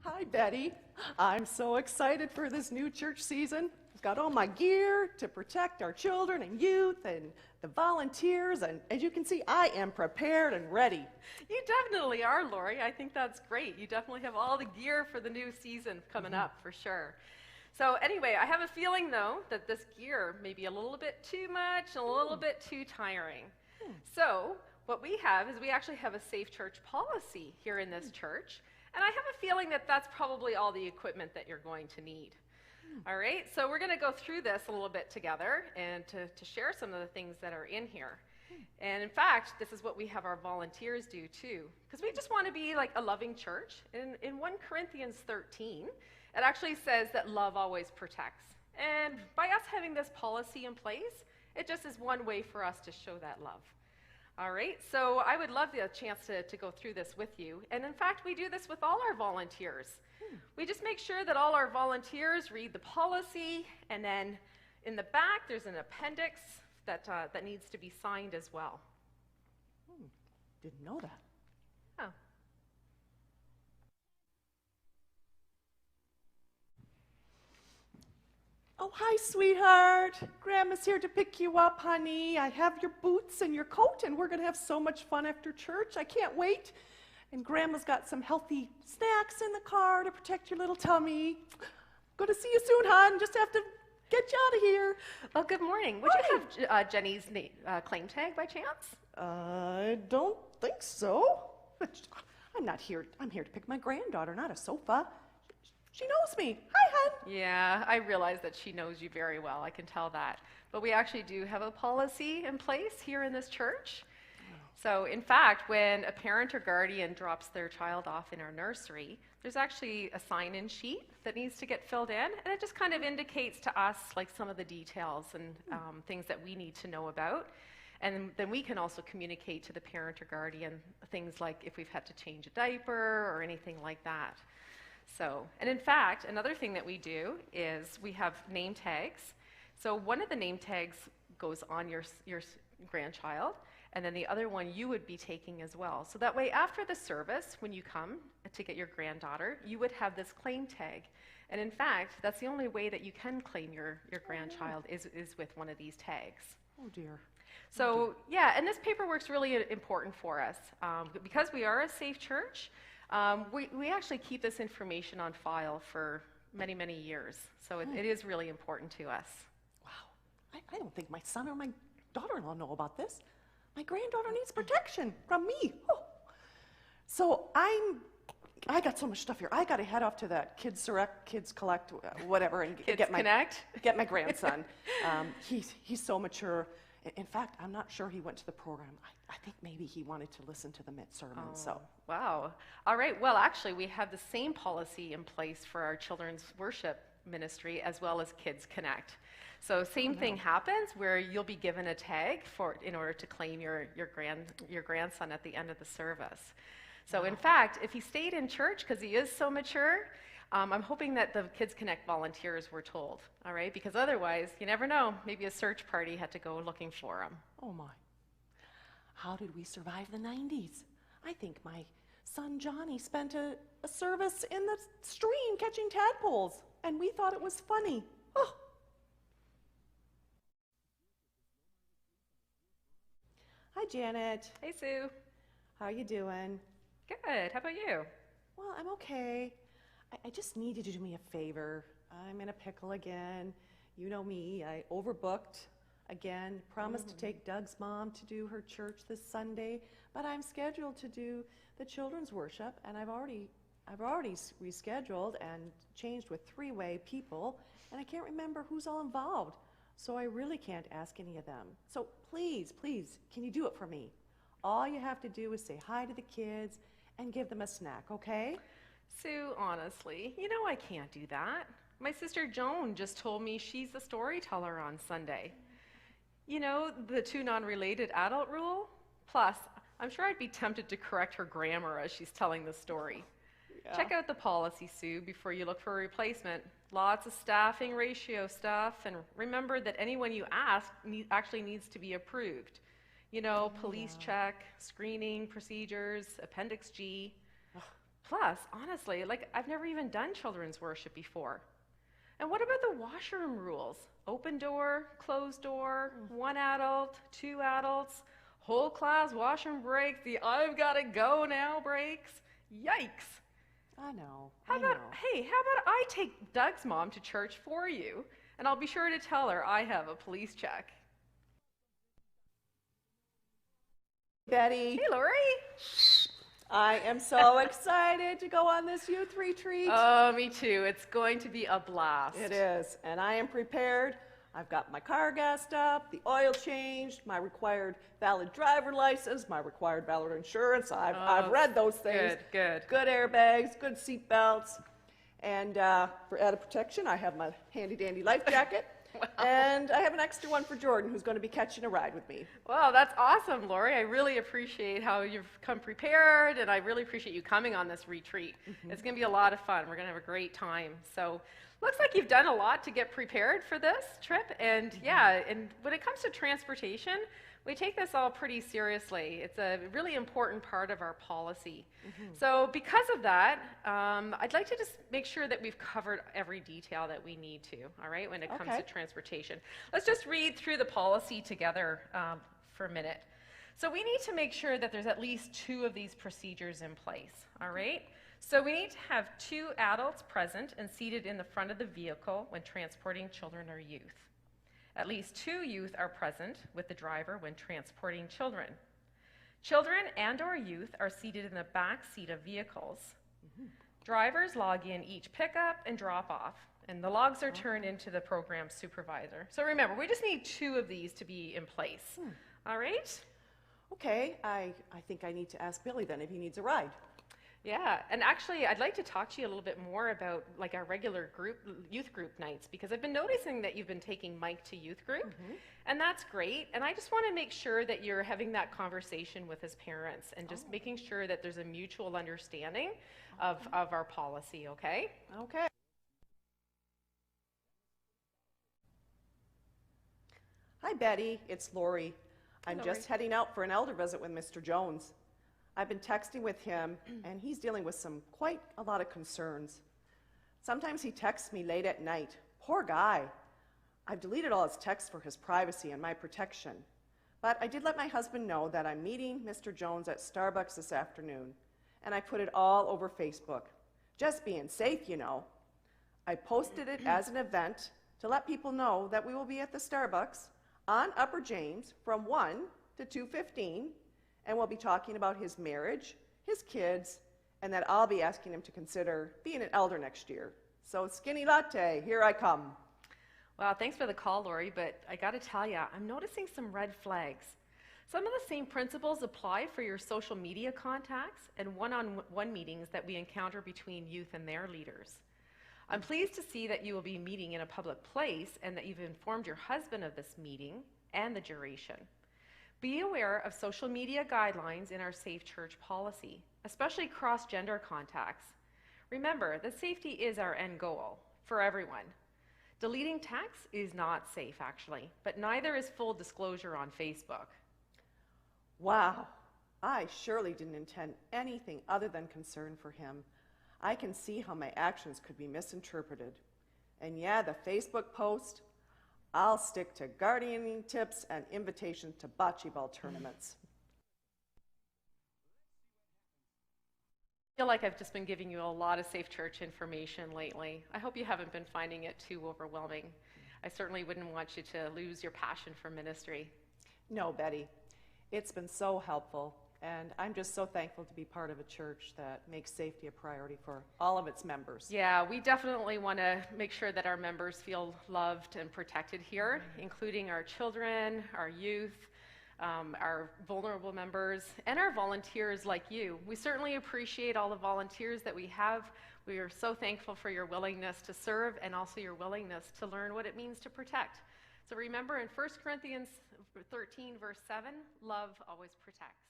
Hi, Betty. I'm so excited for this new church season. I've got all my gear to protect our children and youth and the volunteers, and as you can see, I am prepared and ready. You definitely are, Lori. I think that's great. You definitely have all the gear for the new season coming up, for sure. So anyway, I have a feeling, though, that this gear may be a little bit too much and a little bit too tiring. So what we have is we actually have a safe church policy here in this church, and I have a feeling that that's probably all the equipment that you're going to need. All right, so we're going to go through this a little bit together and to share some of the things that are in here. And in fact, this is what we have our volunteers do too, because we just want to be like a loving church. In 1 Corinthians 13, it actually says that love always protects. And by us having this policy in place, it just is one way for us to show that love. All right, so I would love the chance to go through this with you. And in fact, we do this with all our volunteers. We just make sure that all our volunteers read the policy, and then in the back, there's an appendix that needs to be signed as well. Didn't know that. Oh. Oh, hi, sweetheart. Grandma's here to pick you up, honey. I have your boots and your coat, and we're going to have so much fun after church. I can't wait. And Grandma's got some healthy snacks in the car to protect your little tummy. Going to see you soon, hon. Just have to get you out of here. Well, good morning. Would you have Jenny's claim tag by chance? I don't think so. I'm not here. I'm here to pick my granddaughter, not a sofa. She knows me. Hi, hon. Yeah, I realize that she knows you very well. I can tell that. But we actually do have a policy in place here in this church. So in fact, when a parent or guardian drops their child off in our nursery, there's actually a sign-in sheet that needs to get filled in, and it just kind of indicates to us like some of the details and things that we need to know about. And then we can also communicate to the parent or guardian things like if we've had to change a diaper or anything like that. So, and in fact, another thing that we do is we have name tags. So one of the name tags goes on your grandchild, and then the other one you would be taking as well. So that way, after the service, when you come to get your granddaughter, you would have this claim tag. And in fact, that's the only way that you can claim your grandchild is with one of these tags. Oh, dear. So, yeah, and this paperwork's really important for us. Because we are a safe church, we actually keep this information on file for many, many years. So it is really important to us. Wow. I don't think my son or my daughter-in-law know about this. My granddaughter needs protection from me. Oh. So I got so much stuff here. I got to head off to that Kids Select, Kids Collect, whatever, and get my grandson. He's so mature. In fact, I'm not sure he went to the program. I think maybe he wanted to listen to the Mitt sermon. Oh, so wow. All right. Well, actually, we have the same policy in place for our children's worship ministry as well as Kids Connect. So same thing happens where you'll be given a tag in order to claim your grandson at the end of the service. So in fact, if he stayed in church because he is so mature, I'm hoping that the Kids Connect volunteers were told, all right? Because otherwise, you never know, maybe a search party had to go looking for him. Oh my. How did we survive the 90s? I think my son Johnny spent a service in the stream catching tadpoles, and we thought it was funny. Oh. Hi, Janet. Hey, Sue. How you doing? Good. How about you? Well, I'm okay. I just need you to do me a favor. I'm in a pickle again. You know me, I overbooked again. Promised to take Doug's mom to do her church this Sunday, but I'm scheduled to do the children's worship, and I've already rescheduled and changed with 3-way people, and I can't remember who's all involved. So I really can't ask any of them. So please, can you do it for me? All you have to do is say hi to the kids and give them a snack, okay? Sue, honestly, you know I can't do that. My sister Joan just told me she's the storyteller on Sunday. You know, the 2 non-related adult rule? Plus, I'm sure I'd be tempted to correct her grammar as she's telling the story. Yeah. Check out the policy, Sue, before you look for a replacement. Lots of staffing ratio stuff, and remember that anyone you ask actually needs to be approved. You know, police check, screening procedures, Appendix G. Plus, honestly, like I've never even done children's worship before. And what about the washroom rules? Open door, closed door, one adult, two adults, whole class washroom breaks, the I've got to go now breaks. Yikes. I know, How I about, know. hey, how about I take Doug's mom to church for you, and I'll be sure to tell her I have a police check. Betty, Hey, Lori. I am so excited to go on this youth retreat. Oh, me too. It's going to be a blast. It is, and I am prepared. I've got my car gassed up, the oil changed, my required valid driver license, my required valid insurance. I've read those things. Good. Good airbags, good seat belts, and for added protection, I have my handy-dandy life jacket. Wow. And I have an extra one for Jordan, who's going to be catching a ride with me. Wow, that's awesome, Lori. I really appreciate how you've come prepared, and I really appreciate you coming on this retreat. It's going to be a lot of fun. We're going to have a great time. So, looks like you've done a lot to get prepared for this trip. And yeah, and when it comes to transportation, we take this all pretty seriously. It's a really important part of our policy. So because of that, I'd like to just make sure that we've covered every detail that we need to, all right, when it comes Okay. to transportation. Let's just read through the policy together for a minute. So we need to make sure that there's at least 2 of these procedures in place, all right? So we need to have 2 adults present and seated in the front of the vehicle when transporting children or youth. At least 2 youth are present with the driver when transporting children. Children and/or youth are seated in the back seat of vehicles. Drivers log in each pickup and drop off, and the logs are turned into the program supervisor. So remember, we just need 2 of these to be in place. All right? Okay, I think I need to ask Billy then if he needs a ride. Yeah, and actually, I'd like to talk to you a little bit more about like our regular youth group nights, because I've been noticing that you've been taking Mike to youth group, and that's great. And I just want to make sure that you're having that conversation with his parents and just making sure that there's a mutual understanding of our policy, okay? Okay. Hi, Betty. It's Lori. I'm Hi, just heading out for an elder visit with Mr. Jones. I've been texting with him, and he's dealing with quite a lot of concerns. Sometimes he texts me late at night. Poor guy. I've deleted all his texts for his privacy and my protection. But I did let my husband know that I'm meeting Mr. Jones at Starbucks this afternoon, and I put it all over Facebook. Just being safe, you know. I posted it as an event to let people know that we will be at the Starbucks on Upper James from 1 to 2:15, and we'll be talking about his marriage, his kids, and that I'll be asking him to consider being an elder next year. So skinny latte, here I come. Well, thanks for the call, Lori, but I got to tell you, I'm noticing some red flags. Some of the same principles apply for your social media contacts and one-on-one meetings that we encounter between youth and their leaders. I'm pleased to see that you will be meeting in a public place and that you've informed your husband of this meeting and the duration. Be aware of social media guidelines in our Safe Church policy, especially cross-gender contacts. Remember that safety is our end goal for everyone. Deleting texts is not safe, actually, but neither is full disclosure on Facebook. Wow, I surely didn't intend anything other than concern for him. I can see how my actions could be misinterpreted. And yeah, the Facebook post, I'll stick to gardening tips and invitations to bocce ball tournaments. I feel like I've just been giving you a lot of Safe Church information lately. I hope you haven't been finding it too overwhelming. I certainly wouldn't want you to lose your passion for ministry. No, Betty, it's been so helpful, and I'm just so thankful to be part of a church that makes safety a priority for all of its members. Yeah, we definitely want to make sure that our members feel loved and protected here, including our children, our youth, our vulnerable members, and our volunteers like you. We certainly appreciate all the volunteers that we have. We are so thankful for your willingness to serve and also your willingness to learn what it means to protect. So remember in 1 Corinthians 13, verse 7, love always protects.